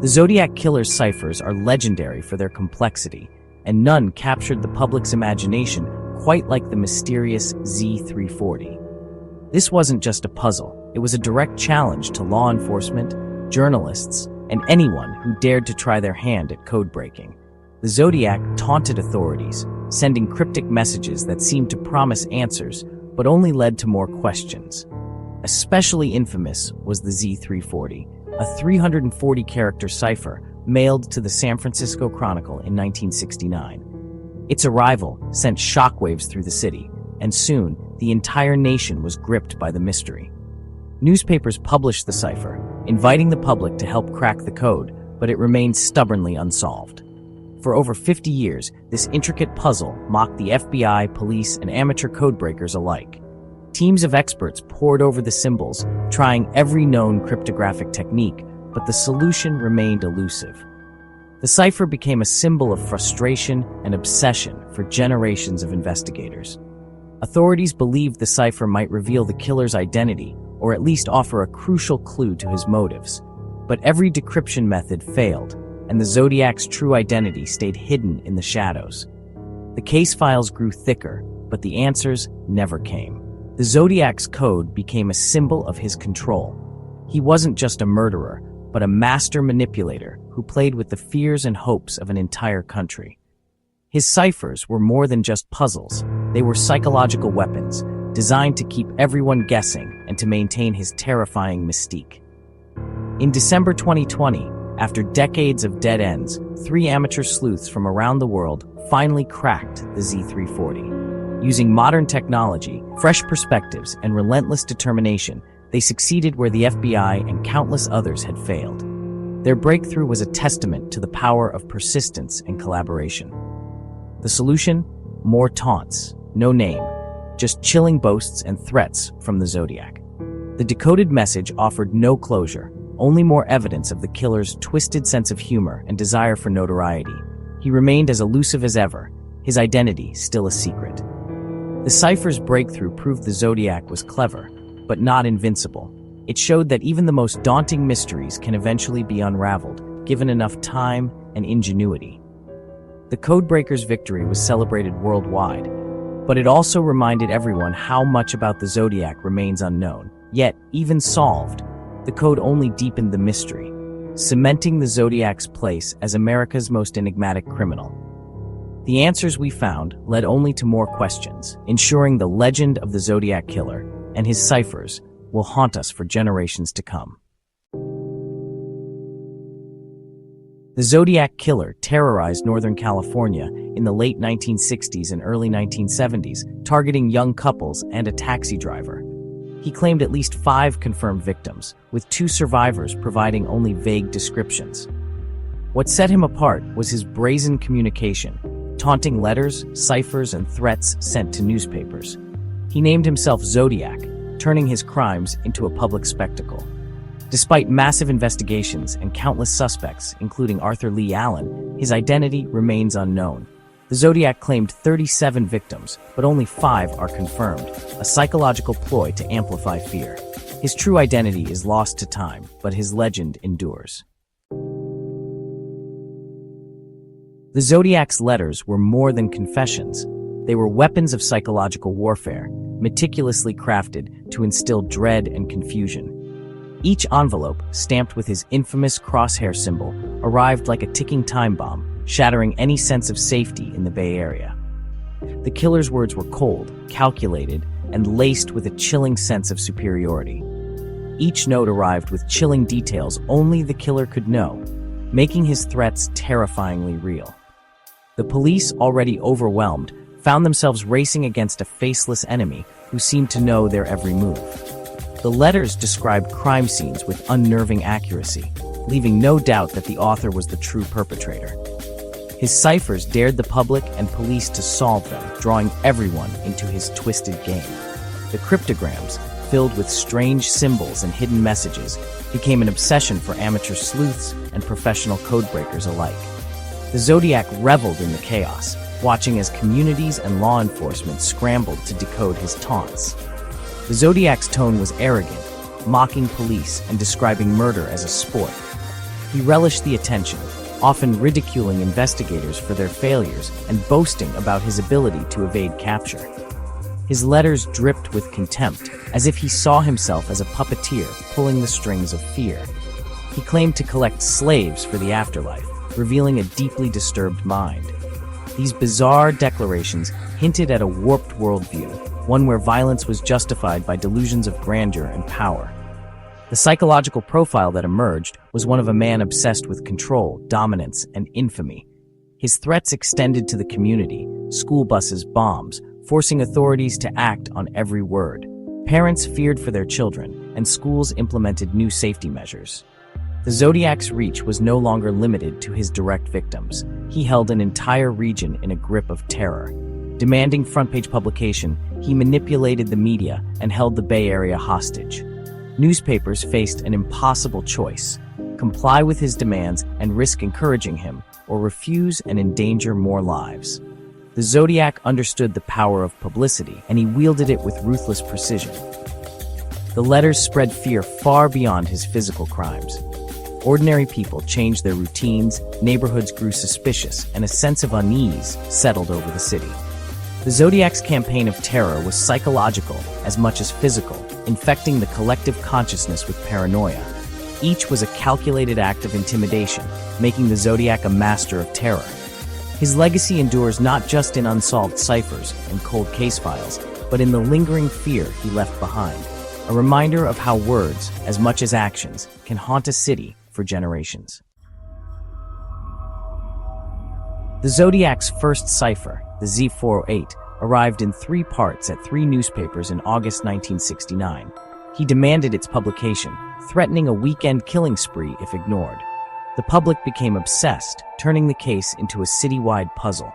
The Zodiac Killer's ciphers are legendary for their complexity, and none captured the public's imagination quite like the mysterious Z340. This wasn't just a puzzle, it was a direct challenge to law enforcement, journalists, and anyone who dared to try their hand at code breaking. The Zodiac taunted authorities, sending cryptic messages that seemed to promise answers but only led to more questions. Especially infamous was the Z340, a 340-character cipher mailed to the San Francisco Chronicle in 1969. Its arrival sent shockwaves through the city, and soon the entire nation was gripped by the mystery. Newspapers published the cipher, inviting the public to help crack the code, but it remained stubbornly unsolved. For over 50 years, this intricate puzzle mocked the FBI, police, and amateur codebreakers alike. Teams of experts pored over the symbols, trying every known cryptographic technique, but the solution remained elusive. The cipher became a symbol of frustration and obsession for generations of investigators. Authorities believed the cipher might reveal the killer's identity, or at least offer a crucial clue to his motives. But every decryption method failed, and the Zodiac's true identity stayed hidden in the shadows. The case files grew thicker, but the answers never came. The Zodiac's code became a symbol of his control. He wasn't just a murderer, but a master manipulator who played with the fears and hopes of an entire country. His ciphers were more than just puzzles. They were psychological weapons, designed to keep everyone guessing and to maintain his terrifying mystique. In December 2020, after decades of dead ends, 3 amateur sleuths from around the world finally cracked the Z340. Using modern technology, fresh perspectives, and relentless determination, they succeeded where the FBI and countless others had failed. Their breakthrough was a testament to the power of persistence and collaboration. The solution? More taunts, no name, just chilling boasts and threats from the Zodiac. The decoded message offered no closure, only more evidence of the killer's twisted sense of humor and desire for notoriety. He remained as elusive as ever, his identity still a secret. The cipher's breakthrough proved the Zodiac was clever, but not invincible. It showed that even the most daunting mysteries can eventually be unraveled, given enough time and ingenuity. The codebreaker's victory was celebrated worldwide, but it also reminded everyone how much about the Zodiac remains unknown. Yet, even solved, the code only deepened the mystery, cementing the Zodiac's place as America's most enigmatic criminal. The answers we found led only to more questions, ensuring the legend of the Zodiac Killer and his ciphers will haunt us for generations to come. The Zodiac Killer terrorized Northern California in the late 1960s and early 1970s, targeting young couples and a taxi driver. He claimed at least 5 confirmed victims, with 2 survivors providing only vague descriptions. What set him apart was his brazen communication, taunting letters, ciphers, and threats sent to newspapers. He named himself Zodiac, turning his crimes into a public spectacle. Despite massive investigations and countless suspects, including Arthur Lee Allen, his identity remains unknown. The Zodiac claimed 37 victims, but only 5 are confirmed, a psychological ploy to amplify fear. His true identity is lost to time, but his legend endures. The Zodiac's letters were more than confessions. They were weapons of psychological warfare, meticulously crafted to instill dread and confusion. Each envelope, stamped with his infamous crosshair symbol, arrived like a ticking time bomb, shattering any sense of safety in the Bay Area. The killer's words were cold, calculated, and laced with a chilling sense of superiority. Each note arrived with chilling details only the killer could know, making his threats terrifyingly real. The police, already overwhelmed, found themselves racing against a faceless enemy who seemed to know their every move. The letters described crime scenes with unnerving accuracy, leaving no doubt that the author was the true perpetrator. His ciphers dared the public and police to solve them, drawing everyone into his twisted game. The cryptograms, filled with strange symbols and hidden messages, became an obsession for amateur sleuths and professional codebreakers alike. The Zodiac reveled in the chaos, watching as communities and law enforcement scrambled to decode his taunts. The Zodiac's tone was arrogant, mocking police and describing murder as a sport. He relished the attention, often ridiculing investigators for their failures and boasting about his ability to evade capture. His letters dripped with contempt, as if he saw himself as a puppeteer pulling the strings of fear. He claimed to collect slaves for the afterlife, revealing a deeply disturbed mind. These bizarre declarations hinted at a warped worldview, one where violence was justified by delusions of grandeur and power. The psychological profile that emerged was one of a man obsessed with control, dominance, and infamy. His threats extended to the community, school buses, bombs, forcing authorities to act on every word. Parents feared for their children, and schools implemented new safety measures. The Zodiac's reach was no longer limited to his direct victims. He held an entire region in a grip of terror. Demanding front-page publication, he manipulated the media and held the Bay Area hostage. Newspapers faced an impossible choice: comply with his demands and risk encouraging him, or refuse and endanger more lives. The Zodiac understood the power of publicity, and he wielded it with ruthless precision. The letters spread fear far beyond his physical crimes. Ordinary people changed their routines, neighborhoods grew suspicious, and a sense of unease settled over the city. The Zodiac's campaign of terror was psychological as much as physical, infecting the collective consciousness with paranoia. Each was a calculated act of intimidation, making the Zodiac a master of terror. His legacy endures not just in unsolved ciphers and cold case files, but in the lingering fear he left behind, a reminder of how words, as much as actions, can haunt a city for generations. The Zodiac's first cipher, the Z408, arrived in 3 parts at 3 newspapers in August 1969. He demanded its publication, threatening a weekend killing spree if ignored. The public became obsessed, turning the case into a citywide puzzle.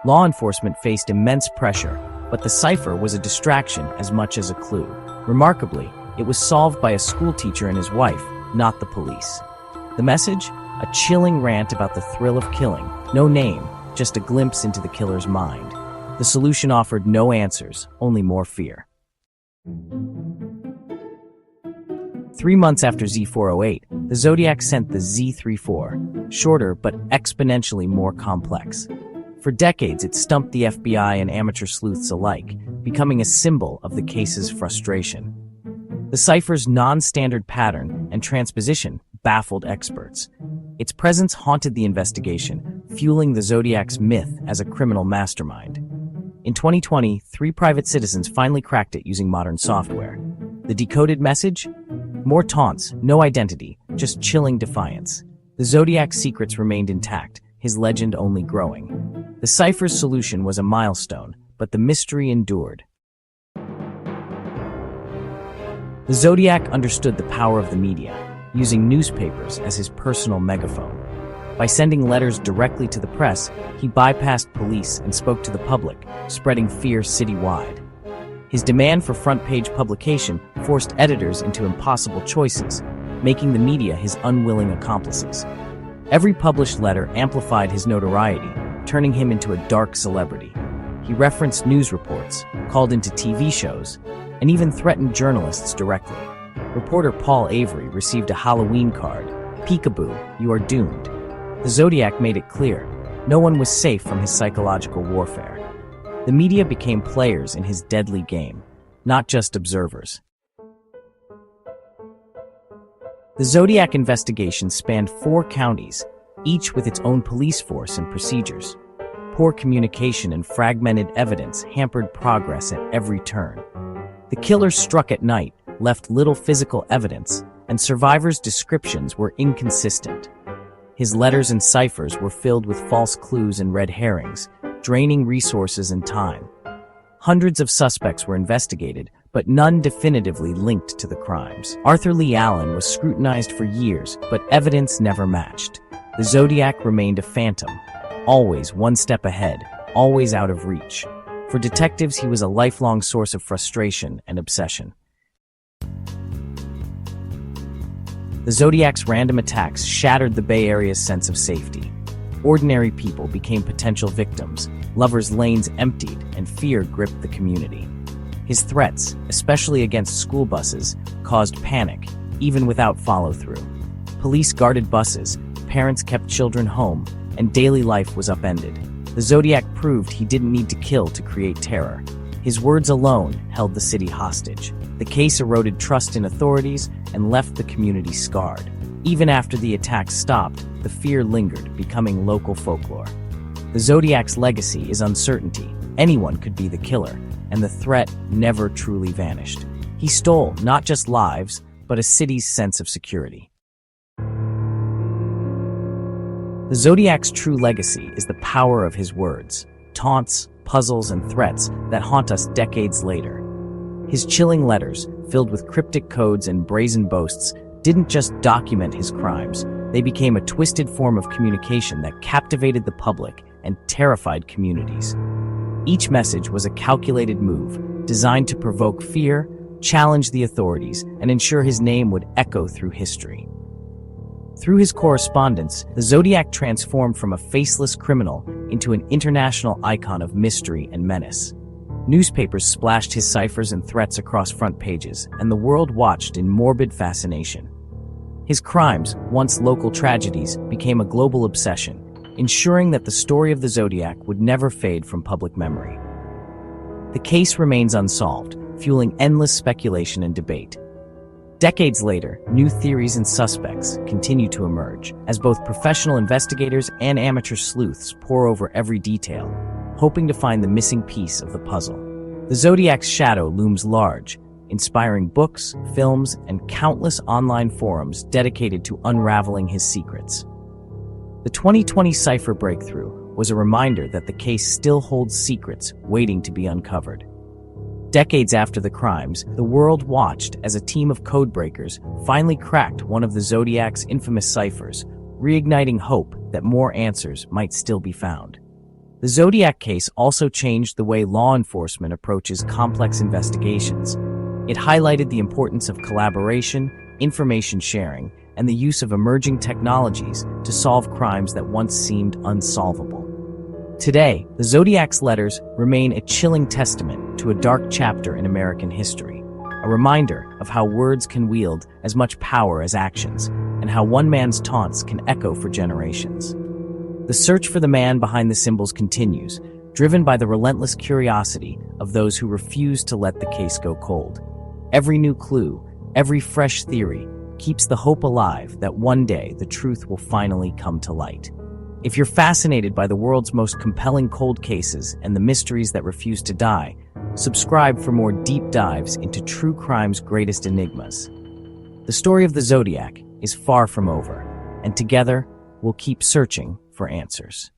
Law enforcement faced immense pressure, but the cipher was a distraction as much as a clue. Remarkably, it was solved by a schoolteacher and his wife, not the police. The message? A chilling rant about the thrill of killing. No name, just a glimpse into the killer's mind. The solution offered no answers, only more fear. 3 months after Z408, the Zodiac sent the Z34, shorter but exponentially more complex. For decades, it stumped the FBI and amateur sleuths alike, becoming a symbol of the case's frustration. The cipher's non-standard pattern and transposition baffled experts. Its presence haunted the investigation, fueling the Zodiac's myth as a criminal mastermind. In 2020, 3 private citizens finally cracked it using modern software. The decoded message? More taunts, no identity, just chilling defiance. The Zodiac's secrets remained intact, his legend only growing. The cipher's solution was a milestone, but the mystery endured. The Zodiac understood the power of the media, using newspapers as his personal megaphone. By sending letters directly to the press, he bypassed police and spoke to the public, spreading fear citywide. His demand for front-page publication forced editors into impossible choices, making the media his unwilling accomplices. Every published letter amplified his notoriety, turning him into a dark celebrity. He referenced news reports, called into TV shows, and even threatened journalists directly. Reporter Paul Avery received a Halloween card, "Peekaboo, you are doomed." The Zodiac made it clear, no one was safe from his psychological warfare. The media became players in his deadly game, not just observers. The Zodiac investigation spanned 4 counties, each with its own police force and procedures. Poor communication and fragmented evidence hampered progress at every turn. The killer struck at night, left little physical evidence, and survivors' descriptions were inconsistent. His letters and ciphers were filled with false clues and red herrings, draining resources and time. Hundreds of suspects were investigated, but none definitively linked to the crimes. Arthur Lee Allen was scrutinized for years, but evidence never matched. The Zodiac remained a phantom, always one step ahead, always out of reach. For detectives, he was a lifelong source of frustration and obsession. The Zodiac's random attacks shattered the Bay Area's sense of safety. Ordinary people became potential victims, lovers' lanes emptied, and fear gripped the community. His threats, especially against school buses, caused panic, even without follow-through. Police guarded buses, parents kept children home, and daily life was upended. The Zodiac proved he didn't need to kill to create terror. His words alone held the city hostage. The case eroded trust in authorities and left the community scarred. Even after the attacks stopped, the fear lingered, becoming local folklore. The Zodiac's legacy is uncertainty. Anyone could be the killer, and the threat never truly vanished. He stole not just lives, but a city's sense of security. The Zodiac's true legacy is the power of his words, taunts, puzzles, and threats that haunt us decades later. His chilling letters, filled with cryptic codes and brazen boasts, didn't just document his crimes. They became a twisted form of communication that captivated the public and terrified communities. Each message was a calculated move, designed to provoke fear, challenge the authorities, and ensure his name would echo through history. Through his correspondence, the Zodiac transformed from a faceless criminal into an international icon of mystery and menace. Newspapers splashed his ciphers and threats across front pages, and the world watched in morbid fascination. His crimes, once local tragedies, became a global obsession, ensuring that the story of the Zodiac would never fade from public memory. The case remains unsolved, fueling endless speculation and debate. Decades later, new theories and suspects continue to emerge, as both professional investigators and amateur sleuths pore over every detail, hoping to find the missing piece of the puzzle. The Zodiac's shadow looms large, inspiring books, films, and countless online forums dedicated to unraveling his secrets. The 2020 cipher breakthrough was a reminder that the case still holds secrets waiting to be uncovered. Decades after the crimes, the world watched as a team of codebreakers finally cracked one of the Zodiac's infamous ciphers, reigniting hope that more answers might still be found. The Zodiac case also changed the way law enforcement approaches complex investigations. It highlighted the importance of collaboration, information sharing, and the use of emerging technologies to solve crimes that once seemed unsolvable. Today, the Zodiac's letters remain a chilling testament to a dark chapter in American history, a reminder of how words can wield as much power as actions, and how one man's taunts can echo for generations. The search for the man behind the symbols continues, driven by the relentless curiosity of those who refuse to let the case go cold. Every new clue, every fresh theory, keeps the hope alive that one day the truth will finally come to light. If you're fascinated by the world's most compelling cold cases and the mysteries that refuse to die, subscribe for more deep dives into true crime's greatest enigmas. The story of the Zodiac is far from over, and together we'll keep searching for answers.